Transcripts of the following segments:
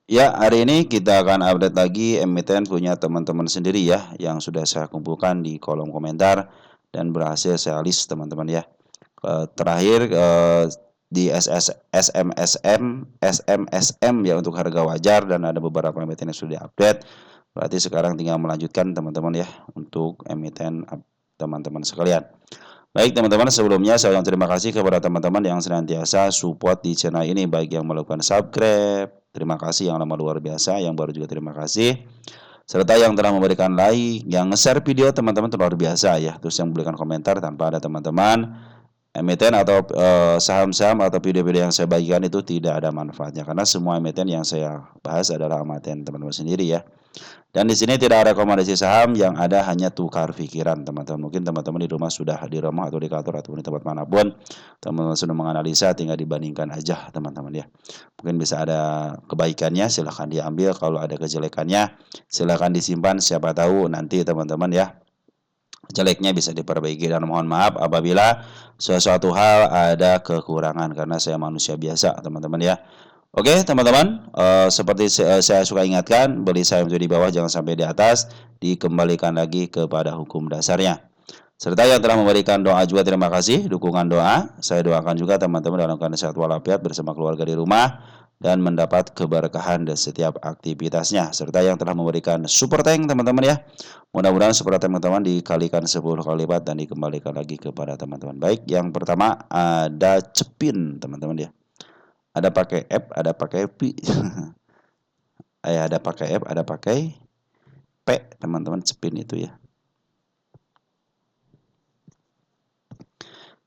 Ya, hari ini kita akan update lagi emiten punya teman-teman sendiri ya, yang sudah saya kumpulkan di kolom komentar dan berhasil saya list teman-teman ya. Terakhir di SMSM ya untuk harga wajar dan ada beberapa emiten yang sudah update. Berarti sekarang tinggal melanjutkan teman-teman ya untuk emiten teman-teman sekalian. Baik teman-teman, sebelumnya saya ucapkan terima kasih kepada teman-teman yang senantiasa support di channel ini, baik yang melakukan subscribe, terima kasih, yang lama luar biasa, yang baru juga terima kasih, serta yang telah memberikan like, yang nge-share video teman-teman luar biasa ya, terus yang memberikan komentar tanpa ada teman-teman emiten atau saham-saham atau video-video yang saya bagikan itu tidak ada manfaatnya, karena semua emiten yang saya bahas adalah emiten teman-teman sendiri ya. Dan di sini tidak ada rekomendasi saham, yang ada hanya tukar pikiran teman-teman. Mungkin teman-teman di rumah sudah di rumah atau di kantor ataupun di tempat manapun, teman-teman sudah menganalisa, tinggal dibandingkan aja teman-teman ya. Mungkin bisa ada kebaikannya, silahkan diambil. Kalau ada kejelekannya, silahkan disimpan. Siapa tahu nanti teman-teman ya, jeleknya bisa diperbaiki. Dan mohon maaf apabila sesuatu hal ada kekurangan, karena saya manusia biasa teman-teman ya. Oke teman-teman, seperti saya suka ingatkan, beli saham itu di bawah jangan sampai di atas, dikembalikan lagi kepada hukum dasarnya. Serta yang telah memberikan doa juga terima kasih, dukungan doa. Saya doakan juga teman-teman dalam keadaan sehat walafiat bersama keluarga di rumah dan mendapat keberkahan di setiap aktivitasnya. Serta yang telah memberikan super tank teman-teman ya. Mudah-mudahan super tank teman-teman dikalikan 10 kali lipat dan dikembalikan lagi kepada teman-teman. Baik, yang pertama ada Cepin teman-teman ya. Ada pakai app, ada pakai P. Ada pakai app, ada pakai P, teman-teman, Cepin itu ya.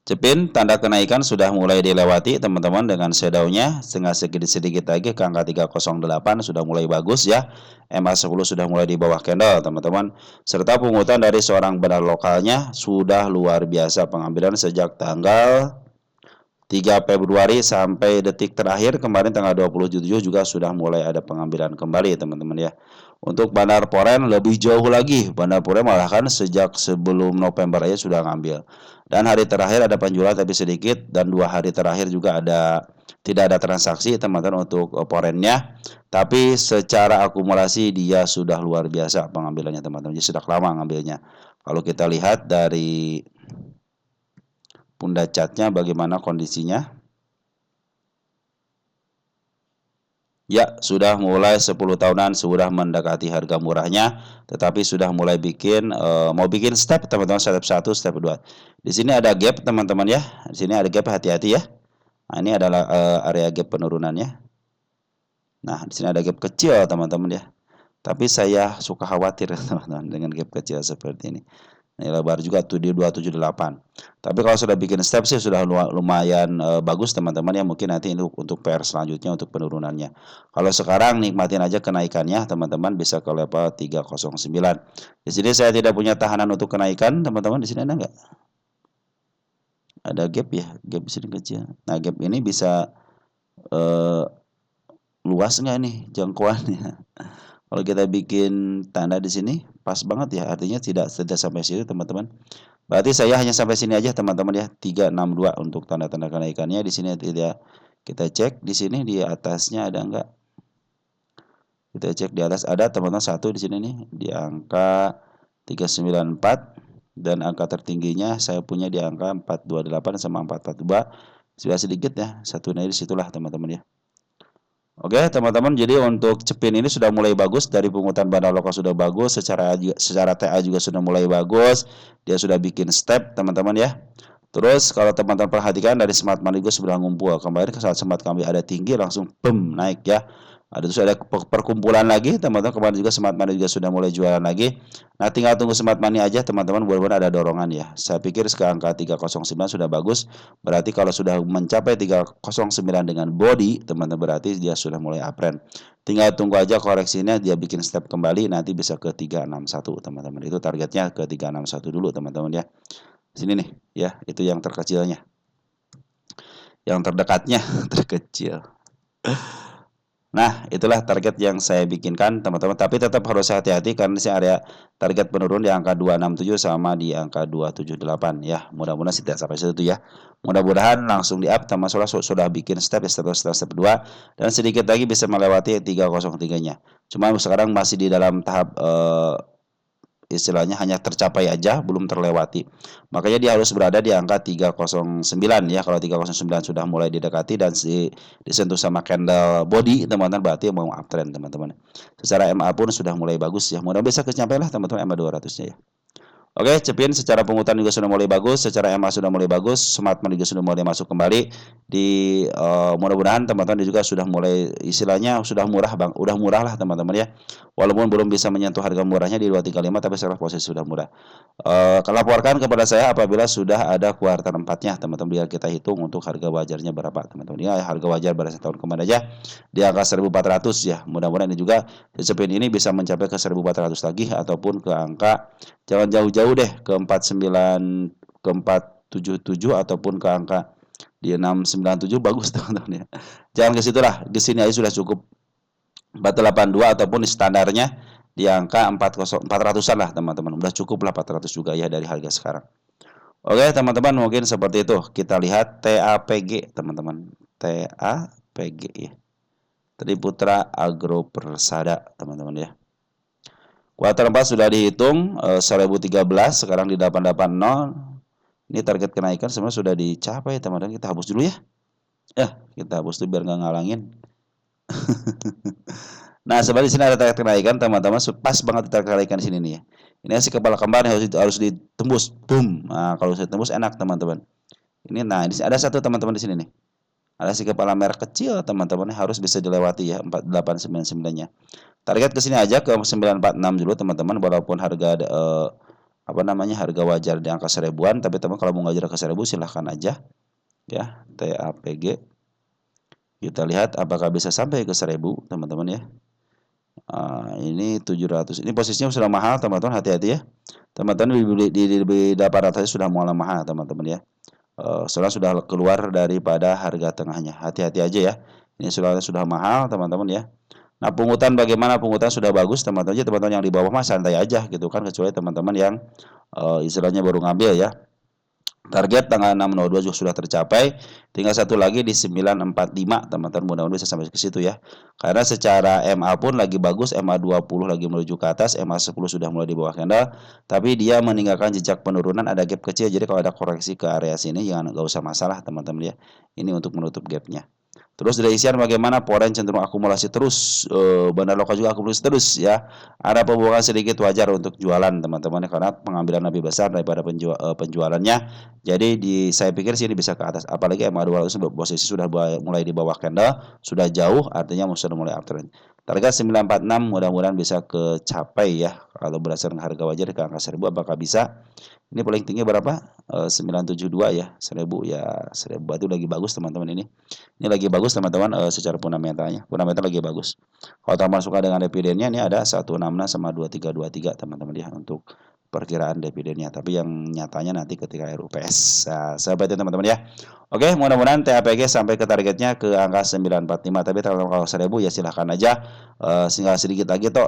Cepin tanda kenaikan sudah mulai dilewati teman-teman dengan shadownya, setengah sedikit-sedikit lagi ke angka 308 sudah mulai bagus ya. MA10 sudah mulai di bawah candle teman-teman. Serta pungutan dari seorang bandar lokalnya sudah luar biasa, pengambilan sejak tanggal 3 Februari sampai detik terakhir kemarin tanggal 27 juga sudah mulai ada pengambilan kembali teman-teman ya. Untuk Bandar Poren lebih jauh lagi. Bandar Poren malah kan sejak sebelum November aja sudah ngambil. Dan hari terakhir ada penjualan tapi sedikit, dan 2 hari terakhir juga tidak ada transaksi teman-teman untuk porennya. Tapi secara akumulasi dia sudah luar biasa pengambilannya teman-teman. Jadi sudah lama ngambilnya. Kalau kita lihat dari Bunda catnya bagaimana kondisinya? Ya, sudah mulai 10 tahunan, sudah mendekati harga murahnya, tetapi sudah mulai mau bikin step teman-teman, step 1, step 2. Di sini ada gap teman-teman ya. Di sini ada gap, hati-hati ya. Nah, ini adalah area gap penurunannya. Nah, di sini ada gap kecil teman-teman ya. Tapi saya suka khawatir teman-teman dengan gap kecil seperti ini. Ini lebar juga tuh di 278. Tapi kalau sudah bikin step sih sudah lumayan bagus teman-teman ya. Mungkin nanti untuk PR selanjutnya untuk penurunannya. Kalau sekarang nikmatin aja kenaikannya teman-teman, bisa ke level 309. Di sini saya tidak punya tahanan untuk kenaikan teman-teman. Di sini ada nggak? Ada gap ya, gap di sini kecil. Nah gap ini bisa eh, luas nggak nih jangkauannya? Kalau kita bikin tanda di sini pas banget ya, artinya tidak sampai situ teman-teman. Berarti saya hanya sampai sini aja teman-teman ya, 362 untuk tanda-tanda kenaikannya. Di sini tidak, kita cek di sini di atasnya ada enggak? Kita cek di atas ada teman-teman, satu di sini nih di angka 394, dan angka tertingginya saya punya di angka 428 sama 442. Sudah sedikit ya, satu di situlah teman-teman ya. Oke teman-teman, jadi untuk Cepin ini sudah mulai bagus, dari pungutan bandar lokal sudah bagus, secara TA juga sudah mulai bagus, dia sudah bikin step teman-teman ya. Terus kalau teman-teman perhatikan dari smart money juga sudah ngumpul, kemarin saat smart kami ada tinggi langsung boom naik ya. Terus ada perkumpulan lagi teman-teman, kemarin juga smart money juga sudah mulai jualan lagi. Nah tinggal tunggu smart money aja teman-teman, mudah-mudahan ada dorongan ya. Saya pikir sekarang angka 309 sudah bagus. Berarti kalau sudah mencapai 309 dengan body teman-teman, berarti dia sudah mulai uptrend. Tinggal tunggu aja koreksinya, dia bikin step kembali, nanti bisa ke 361 teman-teman. Itu targetnya ke 361 dulu teman-teman ya. Sini nih ya, itu yang terkecilnya. Yang terdekatnya terkecil. Nah, itulah target yang saya bikinkan teman-teman. Tapi tetap harus hati-hati karena di sini area target penurun di angka 267 sama di angka 278 ya. Mudah-mudahan tidak sampai situ ya. Mudah-mudahan langsung di up teman sudah bikin step ya, step 2 dan sedikit lagi bisa melewati 303-nya. Cuma sekarang masih di dalam tahap istilahnya hanya tercapai aja, belum terlewati. Makanya dia harus berada di angka 309 ya. Kalau 309 sudah mulai didekati dan disentuh sama candle body, teman-teman berarti mau uptrend, teman-teman. Secara MA pun sudah mulai bagus ya. Mudah-mudahan bisa kecapai lah teman-teman MA 200-nya ya. Oke, Cepin secara pungutan juga sudah mulai bagus, secara EMA sudah mulai bagus, Smartman juga sudah mulai masuk kembali di mudah-mudahan teman-teman juga sudah mulai istilahnya sudah murah Bang, udah murah lah teman-teman ya. Walaupun belum bisa menyentuh harga murahnya di 235 tapi sekarang posisi sudah murah. Laporkan kepada saya apabila sudah ada kuartal 4-nya teman-teman biar kita hitung untuk harga wajarnya berapa teman-teman. Ya, harga wajar pada tahun kemarin aja di angka 1.400 ya. Mudah-mudahan ini juga Cepin ini bisa mencapai ke 1.400 lagi ataupun ke angka jangan jauh-jauh deh ke 49 ke 477 ataupun ke angka di 697 bagus teman-teman ya. Jangan ke situ lah, di sini aja sudah cukup 482 ataupun standarnya di angka 400-an lah teman-teman. Udah cukup lah 400 juga ya dari harga sekarang. Oke teman-teman mungkin seperti itu. Kita lihat TAPG teman-teman. TAPG ya. Triputra Agro Persada teman-teman ya. Kuartal 4 sudah dihitung 1013 sekarang di 880. Ini target kenaikan sebenarnya sudah dicapai teman-teman. Kita hapus dulu ya. Ya, kita hapus dulu biar nggak ngalangin. Nah, sebenarnya di sini ada target kenaikan teman-teman. Pas banget target kenaikan di sini nih ya. Ini si kepala kembar harus ditembus. Boom. Nah, kalau saya tembus enak teman-teman. Ini nah, di sini ada satu teman-teman di sini nih. Ada si kepala merah kecil teman-teman harus bisa dilewati ya 4899-nya. Target ke sini aja ke 946 dulu teman-teman walaupun harga apa namanya harga wajar di angka 1000-an tapi teman kalau mau ngajar ke 1000 silahkan aja ya TAPG. Kita lihat apakah bisa sampai ke 1000 teman-teman ya. Ini 700. Ini posisinya sudah mahal teman-teman, hati-hati ya. Teman-teman di 800 sudah mulai mahal teman-teman ya. Setelah sudah keluar daripada harga tengahnya. Hati-hati aja ya. Ini sudah mahal teman-teman ya. Nah, pungutan bagaimana? Pungutan sudah bagus teman-teman. Teman-teman yang di bawah mah santai aja gitu kan kecuali teman-teman yang istilahnya baru ngambil ya. Target tanggal 602 juga sudah tercapai. Tinggal satu lagi di 945 teman-teman. Mudah-mudahan bisa sampai ke situ ya. Karena secara MA pun lagi bagus, MA 20 lagi menuju ke atas, MA 10 sudah mulai di bawah candle, tapi dia meninggalkan jejak penurunan ada gap kecil. Jadi kalau ada koreksi ke area sini jangan enggak usah masalah teman-teman ya. Ini untuk menutup gapnya. Terus dari isian bagaimana foreign cenderung akumulasi terus, bandar lokal juga akumulasi terus ya. Ada pembuangan sedikit wajar untuk jualan teman-teman karena pengambilan lebih besar daripada penjualannya. Jadi saya pikir sini bisa ke atas. Apalagi MA200 posisi sudah mulai di bawah candle, sudah jauh artinya sudah mulai uptrend. Target 946 mudah-mudahan bisa kecapai ya. Kalau berdasarkan harga wajar ke angka 1000 apakah bisa? Ini paling tinggi berapa? 972 ya. 1000 ya. 1000 itu lagi bagus teman-teman ini. Ini lagi bagus teman-teman secara fundamentalnya. Fundamental lagi bagus. Kalau tambah suka dengan dividennya ini ada 166 sama 2323 teman-teman ya untuk perkiraan dividennya. Tapi yang nyatanya nanti ketika RUPS. Nah, seperti itu teman-teman ya. Oke, mudah-mudahan TAPG sampai ke targetnya ke angka 945. Tapi kalau 1000 ya silahkan aja. Tinggal sedikit lagi toh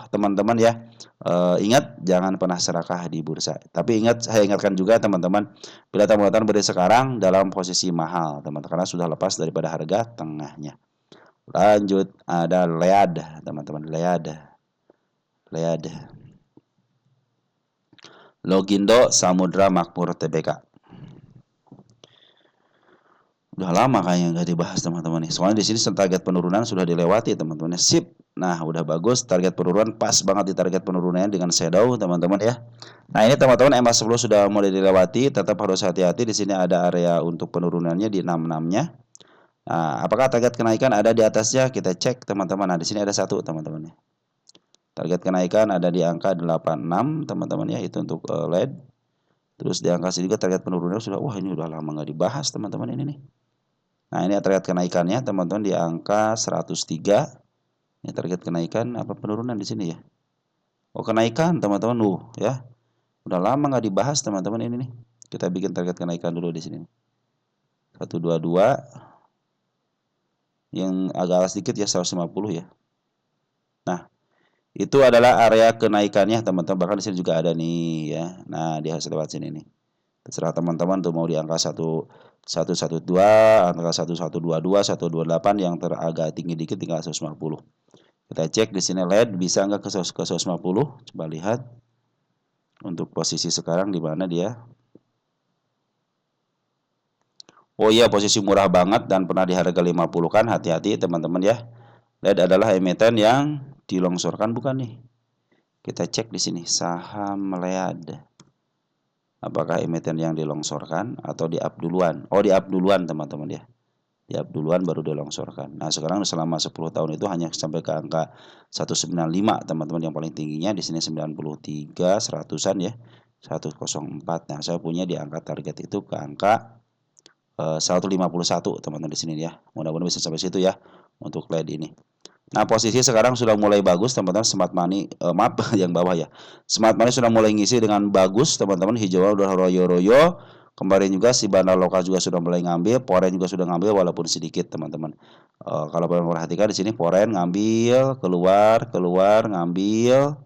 teman-teman ya. Ingat jangan pernah serakah di bursa. Tapi saya ingatkan juga teman-teman, bila teman-teman berdiri sekarang dalam posisi mahal, teman-teman, karena sudah lepas daripada harga tengahnya. Lanjut ada Lead, teman-teman, Lead. Logindo Samudra Makmur Tbk. Udah lama kayaknya nggak dibahas teman-teman nih. Soalnya di sini target penurunan sudah dilewati teman-teman. Sip. Nah, udah bagus target penurunan pas banget di target penurunannya dengan shadow teman-teman ya. Nah, ini teman-teman MA10 sudah mulai dilewati, tetap harus hati-hati di sini ada area untuk penurunannya di 66-nya. Nah, apakah target kenaikan ada di atasnya? Kita cek teman-teman. Nah, di sini ada satu teman-teman ya. Target kenaikan ada di angka 86 teman-teman ya, itu untuk LED. Terus di angka sini juga target penurunannya sudah ini udah lama nggak dibahas teman-teman ini nih. Nah, ini target kenaikannya teman-teman di angka 103. Ini target kenaikan apa penurunan di sini ya? Oh, kenaikan teman-teman ya. Udah lama nggak dibahas teman-teman ini nih. Kita bikin target kenaikan dulu di sini. 122 yang agak alas sedikit ya 150 ya. Nah, itu adalah area kenaikannya teman-teman. Bahkan di sini juga ada nih ya. Nah, dia harus lewat sini nih. Terserah teman-teman tuh mau di angka 112, angka 1122, 128 yang teragak tinggi dikit tinggal 150. Kita cek di sini LED bisa nggak ke 150? Coba lihat untuk posisi sekarang di mana dia. Oh iya, posisi murah banget dan pernah di harga 50 kan. Hati-hati teman-teman ya. LED adalah emiten yang dilongsorkan bukan nih. Kita cek di sini saham LED. Apakah emiten yang dilongsorkan atau di up duluan? Oh, di up duluan teman-teman ya. Di up duluan baru dilongsorkan. Nah, sekarang selama 10 tahun itu hanya sampai ke angka 195 teman-teman, yang paling tingginya di sini 93 seratusan ya. 104. Nah, saya punya di angka target itu ke angka 151 teman-teman di sini ya. Mudah-mudahan bisa sampai situ ya untuk LED ini. Nah, posisi sekarang sudah mulai bagus teman-teman. Smart Money, maaf yang bawah ya. Smart Money sudah mulai ngisi dengan bagus teman-teman. Hijau udah royo-royo. Kemarin juga si Bandar Lokal juga sudah mulai ngambil, Foreign juga sudah ngambil walaupun sedikit teman-teman. Kalau perhatikan di sini Foreign ngambil, keluar, keluar, ngambil,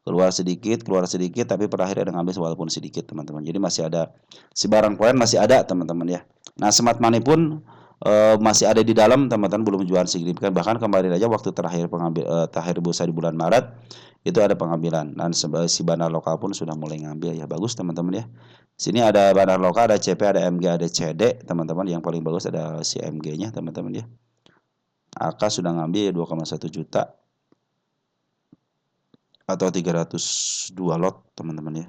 keluar sedikit, tapi terakhir ada ngambil walaupun sedikit teman-teman. Jadi masih ada si barang Foreign masih ada teman-teman ya. Nah, Smart Money pun masih ada di dalam teman-teman, belum jualan signifikan. Bahkan kemarin aja waktu terakhir bursa di bulan Maret itu ada pengambilan, dan si bandar lokal pun sudah mulai ngambil ya. Bagus teman-teman ya. Sini ada bandar lokal, ada CP, ada MG, ada CD teman-teman. Yang paling bagus ada si MG-nya teman-teman ya. AK sudah ngambil 2,1 juta atau 302 lot teman-teman ya.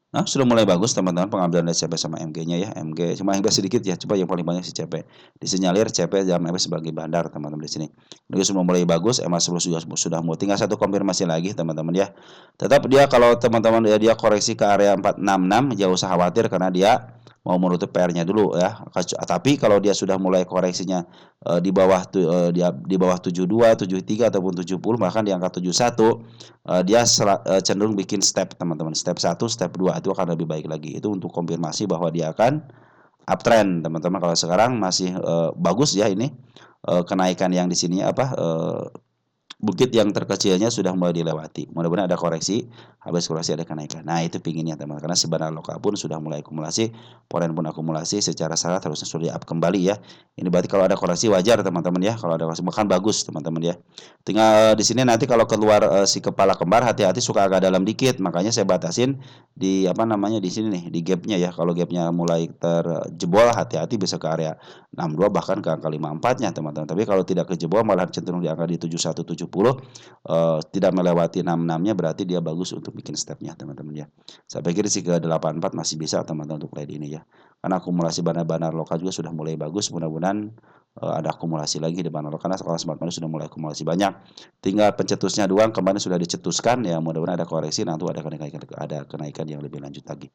Nah, sudah mulai bagus teman-teman pengambilan dari CP sama MG-nya ya. MG cuma MG sedikit ya, coba yang paling banyak si CP. Disinyalir CP dan MG sebagai bandar teman-teman di sini. Ini sudah mulai bagus, MA10 juga sudah mau tinggal satu konfirmasi lagi teman-teman ya. Tetap dia kalau teman-teman dia koreksi ke area 466 jauh usah khawatir karena dia mau menutup PR-nya dulu ya. Tapi kalau dia sudah mulai koreksinya di bawah di bawah 72, 73 ataupun 70 bahkan di angka 71, dia cenderung bikin step teman-teman. Step 1, step 2 itu akan lebih baik lagi. Itu untuk konfirmasi bahwa dia akan uptrend teman-teman. Kalau sekarang masih bagus ya ini kenaikan yang di sini bukit yang terkecilnya sudah mulai dilewati. Mudah-mudahan ada koreksi, habis koreksi ada kenaikan. Nah, itu pinginnya teman, karena si bandar lokal pun sudah mulai akumulasi, Foreign pun akumulasi, secara syarat harusnya sudah up kembali ya. Ini berarti kalau ada koreksi wajar teman-teman ya. Kalau ada koreksi bahkan bagus teman-teman ya. Tinggal di sini nanti kalau keluar si kepala kembar, hati-hati suka agak dalam dikit. Makanya saya batasin di di sini nih, di gapnya ya. Kalau gapnya mulai terjebol, hati-hati bisa ke area 62 bahkan ke angka 54-nya teman-teman. Tapi kalau tidak kejebol malah cenderung di angka di 7170, tidak melewati 66-nya, berarti dia bagus untuk bikin stepnya teman-teman ya. Saya pikir sih ke 84 masih bisa teman-teman untuk trade ini ya. Karena akumulasi bandar-bandar lokal juga sudah mulai bagus, mudah-mudahan ada akumulasi lagi di bandar lokal karena sekolah Smart Money sudah mulai akumulasi banyak. Tinggal pencetusnya doang, kemarin sudah dicetuskan ya, mudah-mudahan ada koreksi nanti ada kenaikan yang lebih lanjut lagi.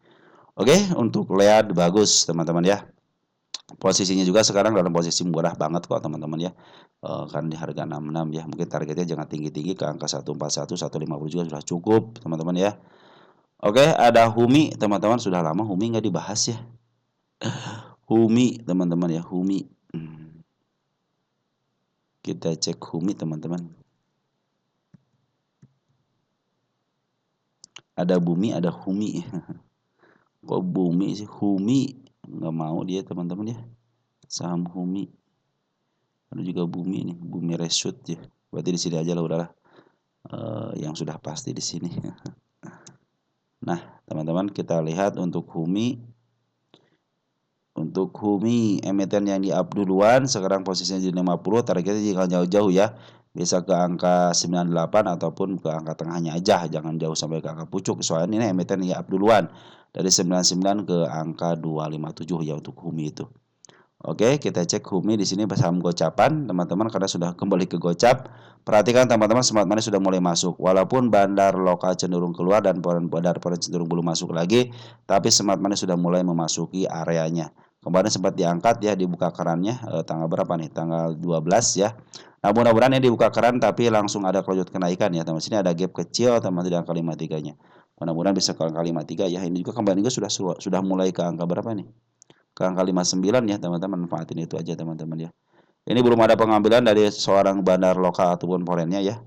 Oke, untuk lihat bagus teman-teman ya. Posisinya juga sekarang dalam posisi murah banget kok teman-teman ya. Kan di harga 66 ya. Mungkin targetnya jangan tinggi-tinggi, ke angka 141, 150 juga sudah cukup teman-teman ya. Oke, ada Humi teman-teman, sudah lama Humi nggak dibahas ya. Humi teman-teman ya, Humi. Kita cek Humi teman-teman. Ada Bumi, ada Humi. Kok Bumi sih? Humi nggak mau dia teman-teman ya. Saham Humi. Ada juga Bumi nih, Bumi Reshoot ya. Berarti di sini aja lah udahlah. Yang sudah pasti di sini. Nah, teman-teman kita lihat untuk Humi. Untuk Humi emiten yang di up duluan sekarang posisinya di 50, targetnya jangan jauh-jauh ya. Bisa ke angka 98 ataupun ke angka tengahnya aja, jangan jauh sampai ke angka pucuk. Soalnya ini emiten yang up duluan dari 99 ke angka 257 ya untuk Humi itu. Oke, kita cek Humi di sini saham gocapan, teman-teman, karena sudah kembali ke gocap. Perhatikan teman-teman, Smart Money sudah mulai masuk. Walaupun bandar lokal cenderung keluar dan bandar cenderung belum masuk lagi, tapi Smart Money sudah mulai memasuki areanya. Kemarin sempat diangkat ya, dibuka kerannya tanggal berapa nih? Tanggal 12 ya. Nah, mudah-mudahan ini dibuka keran tapi langsung ada kelojot kenaikan ya, teman. Sini ada gap kecil teman di angka 53-nya. Mudah-mudahan bisa ke angka 53 ya. Ini juga kemarin juga sudah mulai ke angka berapa nih? ke angka 59 ya teman-teman, manfaatin itu aja teman-teman ya. Ini belum ada pengambilan dari seorang bandar lokal ataupun forennya ya.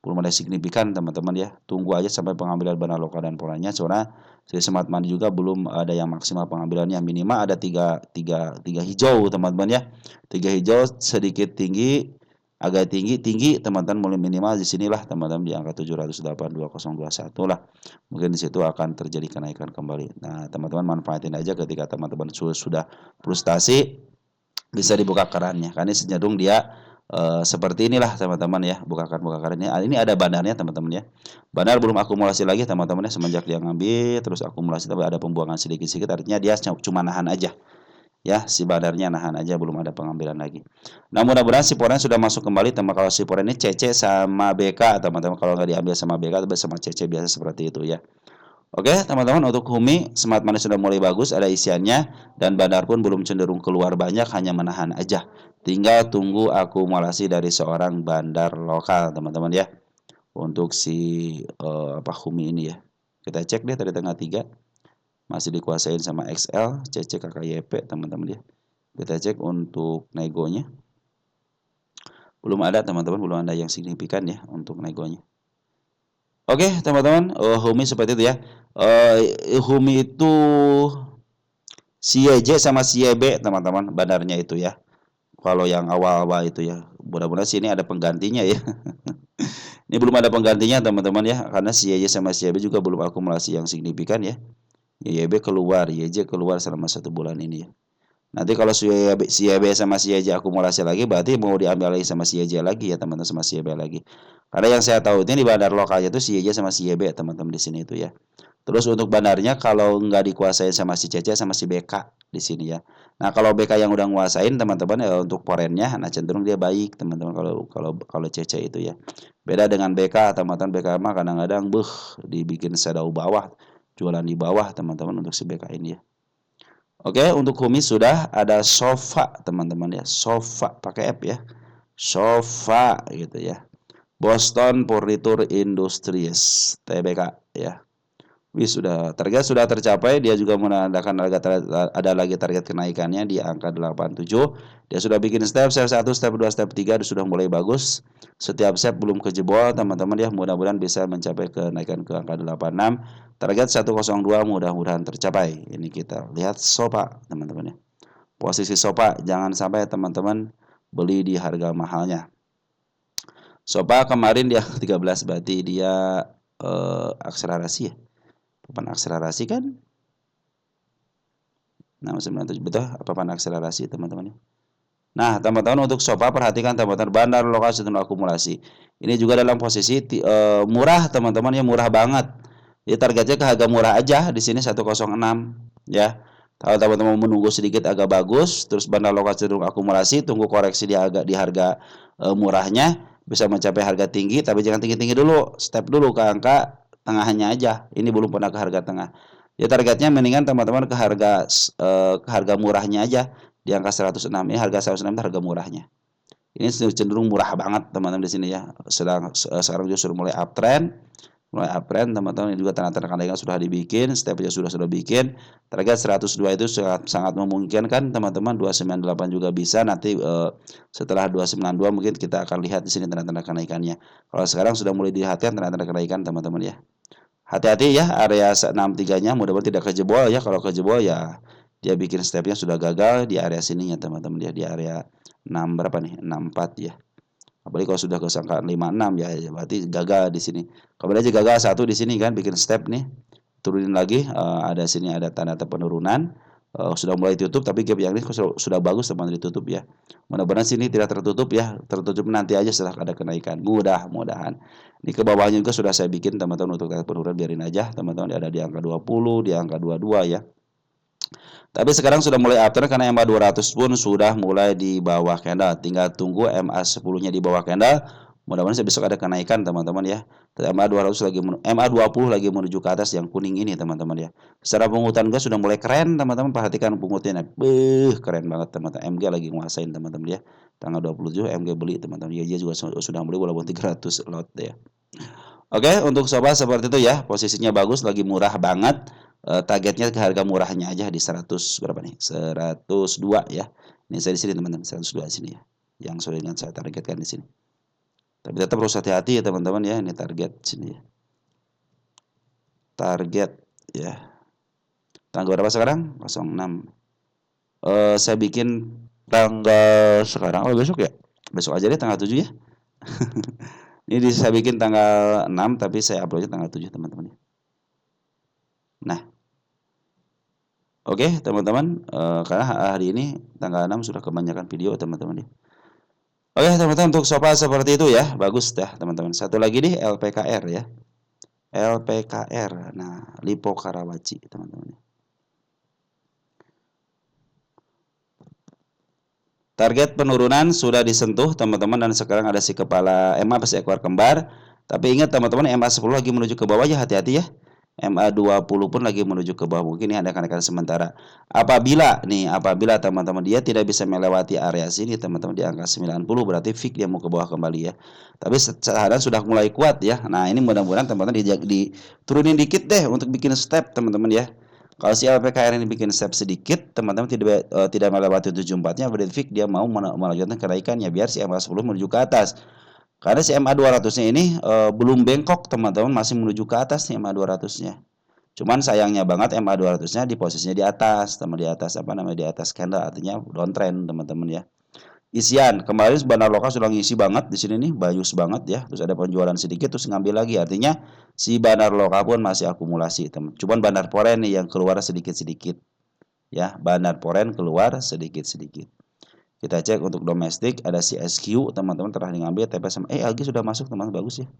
Belum ada signifikan teman-teman ya. Tunggu aja sampai pengambilan bandar lokal dan forennya. Soalnya si Smart Money juga belum ada yang maksimal pengambilannya. Minimal ada tiga hijau teman-teman ya. 3 hijau sedikit tinggi, agak tinggi teman-teman, mulai minimal di sinilah teman-teman di angka 708.2021 lah. Mungkin di situ akan terjadi kenaikan kembali. Nah, teman-teman manfaatin aja ketika teman-teman sudah frustasi, bisa dibuka kerannya. Karena cenderung dia seperti inilah teman-teman ya, buka kerannya. Ini ada bandarnya teman-teman ya. Bandar belum akumulasi lagi teman-teman ya, semenjak dia ngambil terus akumulasi tapi ada pembuangan sedikit-sedikit, artinya dia cuma nahan aja. Ya, si badarnya nahan aja, belum ada pengambilan lagi. Nah, mudah-mudahan si poren sudah masuk kembali teman. Kalau si poren ini CC sama BK teman-teman, kalau nggak diambil sama BK tapi sama CC biasa seperti itu ya. Oke teman-teman, untuk Humi Smart Money sudah mulai bagus, ada isiannya, dan bandar pun belum cenderung keluar banyak, hanya menahan aja. Tinggal tunggu akumulasi dari seorang bandar lokal teman-teman ya. Untuk si Humi ini ya, kita cek deh dari tengah 3 masih dikuasain sama XL, CC, KKYP teman-teman ya. Kita cek untuk negonya, belum ada teman-teman, belum ada yang signifikan ya untuk negonya. Oke teman-teman, Humi seperti itu ya. Humi itu si YJ sama si YB teman-teman, bandarnya itu ya. Kalau yang awal-awal itu ya, mudah-mudahan sini ada penggantinya ya. Ini belum ada penggantinya teman-teman ya, karena si YJ sama si YB juga belum akumulasi yang signifikan ya. YB keluar, YJ keluar selama 1 bulan ini ya. Nanti kalau si YB sama si YJ akumulasi lagi, berarti mau diambil lagi sama si YJ lagi ya teman-teman, sama si YB lagi. Karena yang saya tahu ini di bandar lokalnya itu si YJ sama si YB teman-teman di sini itu ya. Terus untuk bandarnya kalau nggak dikuasain sama si CC sama si BK di sini ya. Nah, kalau BK yang udah nguasain teman-teman ya, untuk porennya nah cenderung dia baik teman-teman kalau CC itu ya. Beda dengan BK teman-teman, BK mah kadang-kadang dibikin shadow bawah, jualan di bawah teman-teman untuk si BK ini ya. Oke, untuk Humi sudah ada sofa teman-teman ya. Sofa pakai app ya. Sofa gitu ya. Boston Furniture Industries TBK ya. Sudah target sudah tercapai, dia juga menandakan ada lagi target kenaikannya di angka 87. Dia sudah bikin step 1, step 2, step 3 sudah mulai bagus. Setiap step belum kejebol teman-teman ya, mudah-mudahan bisa mencapai kenaikan ke angka 86. Target 102 mudah-mudahan tercapai. Ini kita lihat sofa teman-teman ya. Posisi sofa jangan sampai teman-teman beli di harga mahalnya. Sofa kemarin dia 13, berarti dia akselerasi ya. Papan akselerasi kan? 697 betul, papan akselerasi teman-teman. Nah, teman-teman untuk sofa perhatikan teman-teman, bandar lokal cenderung akumulasi. Ini juga dalam posisi murah teman-teman ya, murah banget. Ya targetnya ke harga murah aja di sini 106 ya. Kalau teman-teman menunggu sedikit agak bagus, terus bandar lokal cenderung akumulasi, tunggu koreksi di harga murahnya bisa mencapai harga tinggi, tapi jangan tinggi-tinggi dulu, step dulu ke angka tengahnya aja. Ini belum pernah ke harga tengah. Ya targetnya mendingan teman-teman ke harga murahnya aja di angka 106. Ini harga 106 itu harga murahnya. Ini cenderung murah banget teman-teman di sini ya. Sekarang justru mulai uptrend. Teman-teman, ini juga tanda-tanda kenaikan sudah dibikin, stepnya sudah bikin. Target 102 itu sangat memungkinkan teman-teman, 298 juga bisa. Nanti setelah 292 mungkin kita akan lihat di sini tanda-tanda kenaikannya. Kalau sekarang sudah mulai dilihatkan tanda-tanda kenaikan teman-teman ya. Hati-hati ya, area 63-nya mudah-mudahan tidak kejebol ya. Kalau kejebol ya dia bikin stepnya sudah gagal di area sininya teman-teman ya, di area 6 berapa nih? 64 ya. Apalagi kalau sudah ke angka 56 ya berarti gagal di sini. Kemudian aja gagal satu di sini kan, bikin step nih. Turunin lagi, ada sini ada tanda penurunan. Sudah mulai tutup, tapi gap yang ini sudah bagus teman ditutup ya. Mudah-mudahan sini tidak tertutup ya, tertutup nanti aja setelah ada kenaikan. Mudah-mudahan. Ini ke bawahnya juga sudah saya bikin teman-teman untuk tanda penurunan, biarin aja teman-teman, ada di angka 20, di angka 22 ya. Tapi sekarang sudah mulai uptrend karena MA 200 pun sudah mulai di bawah candle. Tinggal tunggu MA 10-nya di bawah candle. Mudah-mudahan besok ada kenaikan teman-teman ya. MA 200 MA 20 lagi menuju ke atas yang kuning ini teman-teman ya. Secara pungutan gas sudah mulai keren teman-teman, perhatikan pungutannya. Keren banget teman-teman. MG lagi nguasain teman-teman ya. Tanggal 27 MG beli teman-teman. YJ juga sudah beli walaupun 300 lot ya. Oke, untuk sobat seperti itu ya. Posisinya bagus, lagi murah banget. targetnya ke harga murahnya aja di 100 berapa nih? 102 ya. Ini saya di sini teman-teman, 102 di sini ya. Yang sesuai dengan saya targetkan di sini. Tapi tetap harus hati-hati ya teman-teman ya, ini target sini ya. Target ya. Tanggal berapa sekarang? 06. Saya bikin tanggal sekarang, oh besok ya? Besok aja deh tanggal 7 ya. Ini saya bikin tanggal 6 tapi saya uploadnya tanggal 7 teman-teman. Nah, oke teman-teman, karena hari ini tanggal 6 sudah kebanyakan video teman-teman. Oke teman-teman, untuk sofa seperti itu ya, bagus dah teman-teman. Satu lagi nih LPKR ya, LPKR. Nah, Lipo Karawaci teman-teman. Target penurunan sudah disentuh teman-teman, dan sekarang ada si kepala MA ekor kembar. Tapi ingat teman-teman, MA 10 lagi menuju ke bawah ya, hati-hati ya. MA 20 pun lagi menuju ke bawah. Mungkin ini ada kenaikan sementara. Apabila teman-teman dia tidak bisa melewati area sini teman-teman di angka 90, berarti fix dia mau ke bawah kembali ya. Tapi sekarang sudah mulai kuat ya. Nah, ini mudah-mudahan teman-teman diturunin dikit deh untuk bikin step teman-teman ya. Kalau si LPKR ini bikin step sedikit, teman-teman tidak melewati 74-nya, berarti fix dia mau melanjutkan kenaikannya biar si MA 10 menuju ke atas. Karena si MA 200-nya ini belum bengkok, teman-teman, masih menuju ke atas nih MA 200-nya. Cuman sayangnya banget MA 200-nya di posisinya di atas, teman, di atas di atas candle, artinya downtrend, teman-teman ya. Isian kemarin bandar lokal sudah ngisi banget di sini nih, bayus banget ya. Terus ada penjualan sedikit terus ngambil lagi, artinya si bandar lokal pun masih akumulasi teman. Cuman bandar foreign nih yang keluar sedikit-sedikit ya, bandar foreign keluar sedikit-sedikit. Kita cek untuk domestik ada si SQ teman-teman terakhir ngambil TPS lagi sudah masuk teman, bagus ya.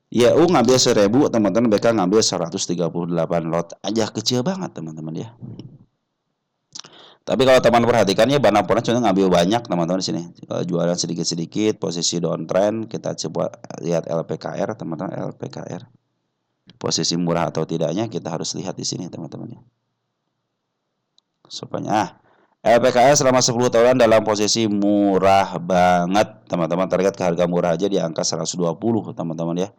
YU ngambil 1000 teman-teman, BK ngambil 138 lot aja, kecil banget teman-teman ya. Tapi kalau teman perhatikan ya, Bana Ponas cuma ngambil banyak teman-teman di sini. Jualan sedikit-sedikit, posisi downtrend. Kita coba lihat LPKR teman-teman, LPKR. Posisi murah atau tidaknya kita harus lihat di sini teman-teman ya. Supaya LPKR selama 10 tahunan dalam posisi murah banget teman-teman. Target ke harga murah aja di angka 120 teman-teman ya.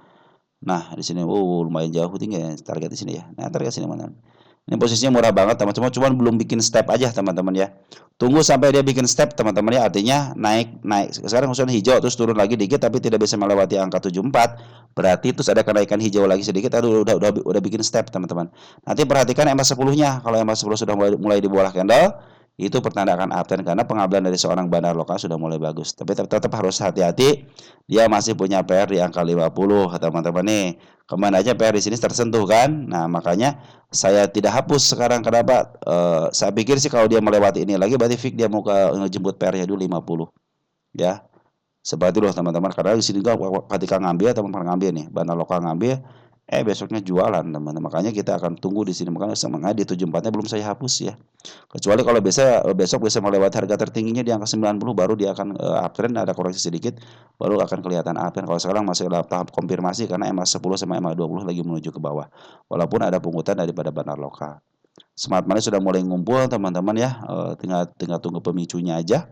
Nah, di sini lumayan jauh tinggi ya target di sini ya. Nah, target sini teman-teman. Ini posisinya murah banget teman-teman, cuman belum bikin step aja teman-teman ya. Tunggu sampai dia bikin step teman-teman ya, artinya naik. Sekarang khususnya hijau terus turun lagi dikit tapi tidak bisa melewati angka 74. Berarti terus ada kenaikan hijau lagi sedikit, udah bikin step teman-teman. Nanti perhatikan MA 10-nya. Kalau MA 10 sudah mulai di bawah candle, itu pertanda akan uptrend karena pengambilan dari seorang bandar lokal sudah mulai bagus. Tapi tetap harus hati-hati, dia masih punya PR di angka 50 teman-teman nih. Kemana aja PR di sini tersentuh kan? Nah, makanya saya tidak hapus sekarang. Kenapa? Saya pikir sih kalau dia melewati ini lagi berarti fix dia mau ngejemput PR-nya dulu 50. Ya. Seperti itu loh teman-teman. Karena di sini juga ketika ngambil, teman-teman ngambil nih, bandar lokal ngambil, besoknya jualan teman-teman. Makanya kita akan tunggu di sini. Makanya semangat di 74-nya belum saya hapus ya. Kecuali kalau besok bisa melewati harga tertingginya di angka 90, baru dia akan uptrend, ada koreksi sedikit, baru akan kelihatan uptrend. Kalau sekarang masih dalam tahap konfirmasi karena MA 10 sama MA 20 lagi menuju ke bawah. Walaupun ada pungutan daripada bandar lokal. Smart money sudah mulai ngumpul teman-teman ya, tinggal tunggu pemicunya aja.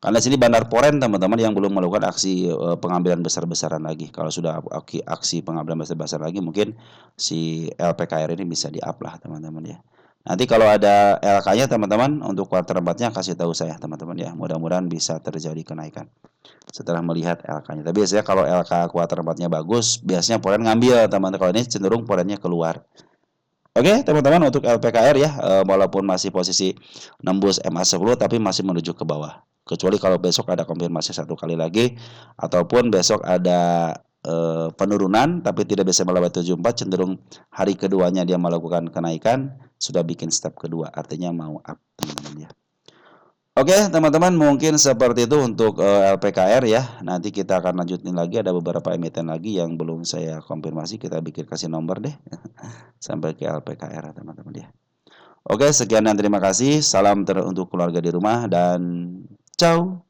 Karena sini bandar foreign teman-teman yang belum melakukan aksi pengambilan besar-besaran lagi. Kalau sudah aksi pengambilan besar-besar lagi, mungkin si LPKR ini bisa di-up lah teman-teman ya. Nanti kalau ada LK-nya teman-teman untuk kuartal 4-nya kasih tahu saya teman-teman ya. Mudah-mudahan bisa terjadi kenaikan setelah melihat LK-nya. Tapi biasanya kalau LK kuartal 4-nya bagus, biasanya foreign ngambil teman-teman. Kalau ini cenderung foreign-nya keluar. Oke teman-teman, untuk LPKR ya, walaupun masih posisi nembus MA 10 tapi masih menuju ke bawah. Kecuali kalau besok ada konfirmasi satu kali lagi, ataupun besok ada penurunan tapi tidak bisa melewati 74, cenderung hari keduanya dia melakukan kenaikan, sudah bikin step kedua, artinya mau up teman-teman ya. Oke teman-teman, mungkin seperti itu untuk LPKR ya. Nanti kita akan lanjutin lagi, ada beberapa emiten lagi yang belum saya konfirmasi, kita bikin kasih nomor deh sampai ke LPKR teman-teman ya. Oke, sekian dan terima kasih. Salam untuk keluarga di rumah dan ciao.